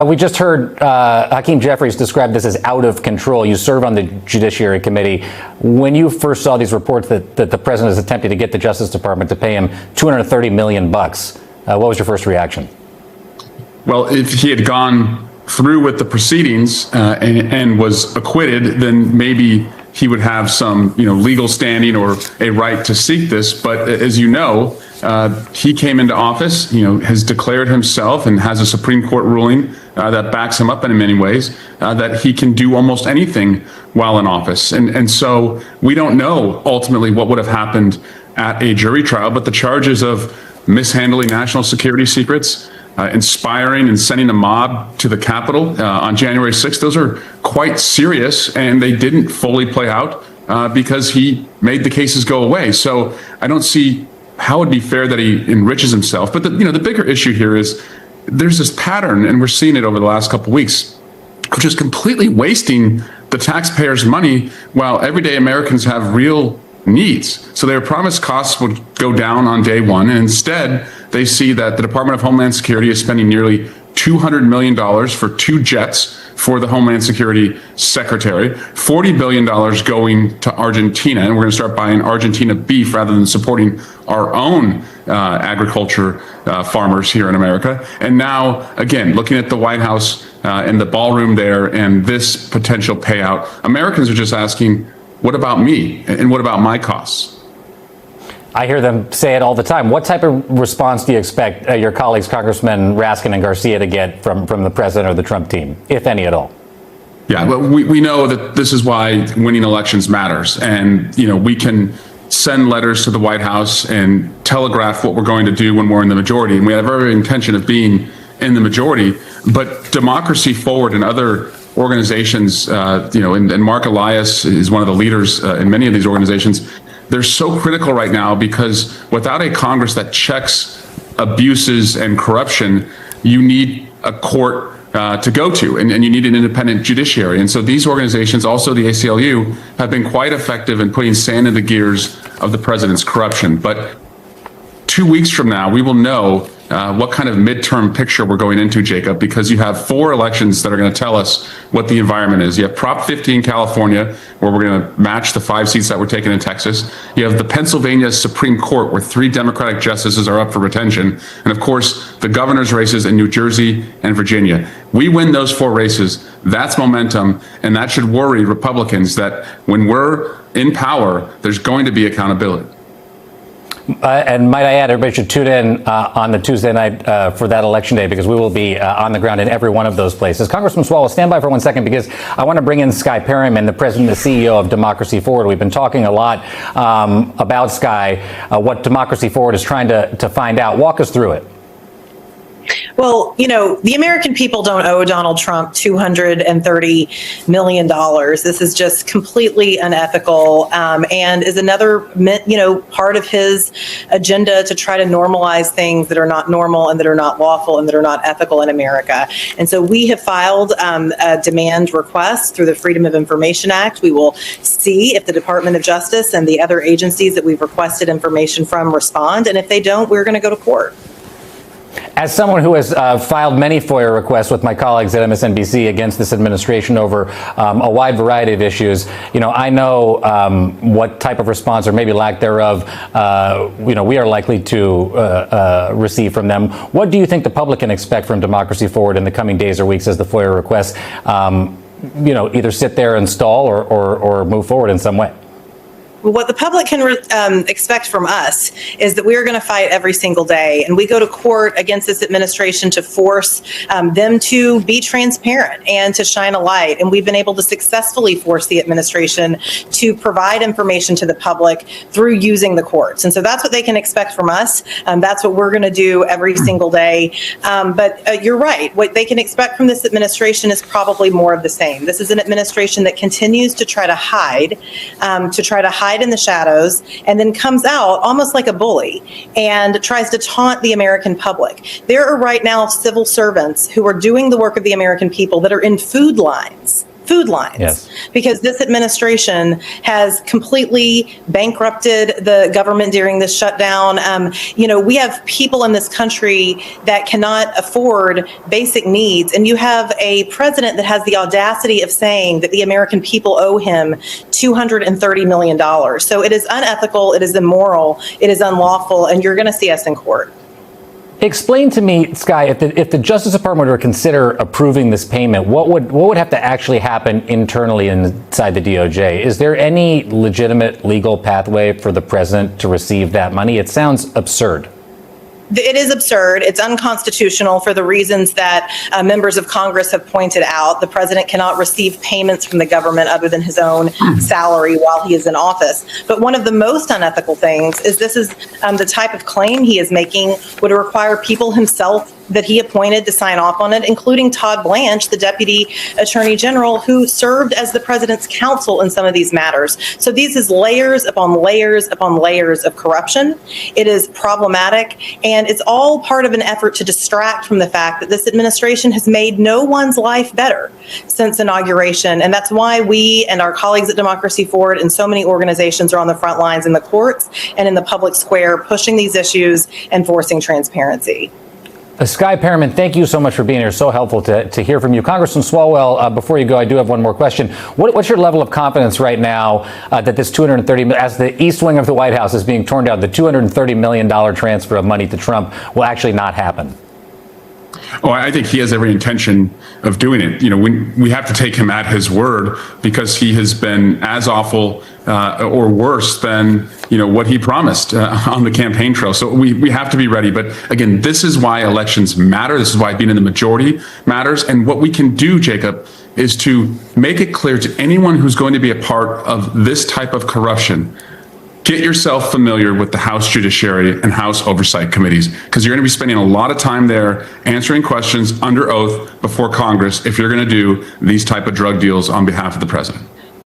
We just heard Hakeem Jeffries describe this as out of control. You serve on the Judiciary Committee. When you first saw these reports that the president is attempting to get the Justice Department to pay him $230 million, what was your first reaction? Well, if he had gone through with the proceedings and was acquitted, then maybe he would have some, legal standing or a right to seek this. But as you know, he came into office, has declared himself and has a Supreme Court ruling that backs him up in many ways, that he can do almost anything while in office. And so we don't know ultimately what would have happened at a jury trial, but the charges of mishandling national security secrets, inspiring and sending a mob to the Capitol on January 6th, those are quite serious, and they didn't fully play out because he made the cases go away. So I don't see how it'd be fair that he enriches himself. But the bigger issue here is there's this pattern, and we're seeing it over the last couple of weeks, of just completely wasting the taxpayers' money while everyday Americans have real needs. So their promised costs would go down on day one, and instead they see that the Department of Homeland Security is spending nearly $200 million for 2 jets for the Homeland Security Secretary, $40 billion going to Argentina, and we're going to start buying Argentina beef rather than supporting our own agriculture farmers here in America. And now, again, looking at the White House and the ballroom there and this potential payout, Americans are just asking, what about me? And what about my costs? I hear them say it all the time. What type of response do you expect your colleagues, Congressman Raskin and Garcia, to get from the president or the Trump team, if any at all? Yeah, well, we know that this is why winning elections matters. And, we can send letters to the White House and telegraph what we're going to do when we're in the majority. And we have every intention of being in the majority. But Democracy Forward and other organizations, and Mark Elias is one of the leaders in many of these organizations. They're so critical right now because without a Congress that checks abuses and corruption, you need a court to go to, and you need an independent judiciary. And so these organizations, also the ACLU, have been quite effective in putting sand in the gears of the president's corruption. But 2 weeks from now, we will know what kind of midterm picture we're going into, Jacob, because you have 4 elections that are going to tell us what the environment is. You have Prop 50 in California, where we're going to match the 5 seats that we're taking in Texas. You have the Pennsylvania Supreme Court, where 3 Democratic justices are up for retention. And of course, the governor's races in New Jersey and Virginia. We win those 4 races. That's momentum. And that should worry Republicans that when we're in power, there's going to be accountability. And might I add, everybody should tune in on the Tuesday night for that election day, because we will be on the ground in every one of those places. Congressman Swallow, stand by for 1 second, because I want to bring in Skye Perryman, the president and CEO of Democracy Forward. We've been talking a lot about Skye, what Democracy Forward is trying to find out. Walk us through it. Well, the American people don't owe Donald Trump $230 million. This is just completely unethical and is another, part of his agenda to try to normalize things that are not normal and that are not lawful and that are not ethical in America. And so we have filed a demand request through the Freedom of Information Act. We will see if the Department of Justice and the other agencies that we've requested information from respond. And if they don't, we're going to go to court. As someone who has filed many FOIA requests with my colleagues at MSNBC against this administration over a wide variety of issues, I know what type of response, or maybe lack thereof, we are likely to receive from them. What do you think the public can expect from Democracy Forward in the coming days or weeks as the FOIA requests, either sit there and stall or move forward in some way? What the public can expect from us is that we are going to fight every single day, and we go to court against this administration to force them to be transparent and to shine a light. And we've been able to successfully force the administration to provide information to the public through using the courts. And so that's what they can expect from us. That's what we're going to do every single day. But you're right. What they can expect from this administration is probably more of the same. This is an administration that continues to try to hide in the shadows, and then comes out almost like a bully and tries to taunt the American public. There are right now civil servants who are doing the work of the American people that are in food lines food lines. Yes. Because this administration has completely bankrupted the government during this shutdown. We have people in this country that cannot afford basic needs. And you have a president that has the audacity of saying that the American people owe him $230 million. So it is unethical, it is immoral, it is unlawful, and you're going to see us in court. Explain to me, Skye, if the Justice Department were to consider approving this payment, what would have to actually happen internally inside the DOJ? Is there any legitimate legal pathway for the president to receive that money? It sounds absurd. It is absurd. It's unconstitutional for the reasons that members of Congress have pointed out. The president cannot receive payments from the government other than his own salary while he is in office. But one of the most unethical things is this is the type of claim he is making would require people himself that he appointed to sign off on it, including Todd Blanche, the Deputy Attorney General, who served as the president's counsel in some of these matters. So these is layers upon layers upon layers of corruption. It is problematic, and it's all part of an effort to distract from the fact that this administration has made no one's life better since inauguration. And that's why we and our colleagues at Democracy Forward and so many organizations are on the front lines in the courts and in the public square, pushing these issues and forcing transparency. Skye Perryman, thank you so much for being here. So helpful to hear from you. Congressman Swalwell, before you go, I do have one more question. What's your level of confidence right now that this $230 as the East Wing of the White House is being torn down, the $230 million transfer of money to Trump will actually not happen? Oh, I think he has every intention of doing it. We have to take him at his word because he has been as awful or worse than, what he promised on the campaign trail. So we have to be ready. But again, this is why elections matter. This is why being in the majority matters. And what we can do, Jacob, is to make it clear to anyone who's going to be a part of this type of corruption, get yourself familiar with the House Judiciary and House Oversight Committees, because you're going to be spending a lot of time there answering questions under oath before Congress if you're going to do these type of drug deals on behalf of the president.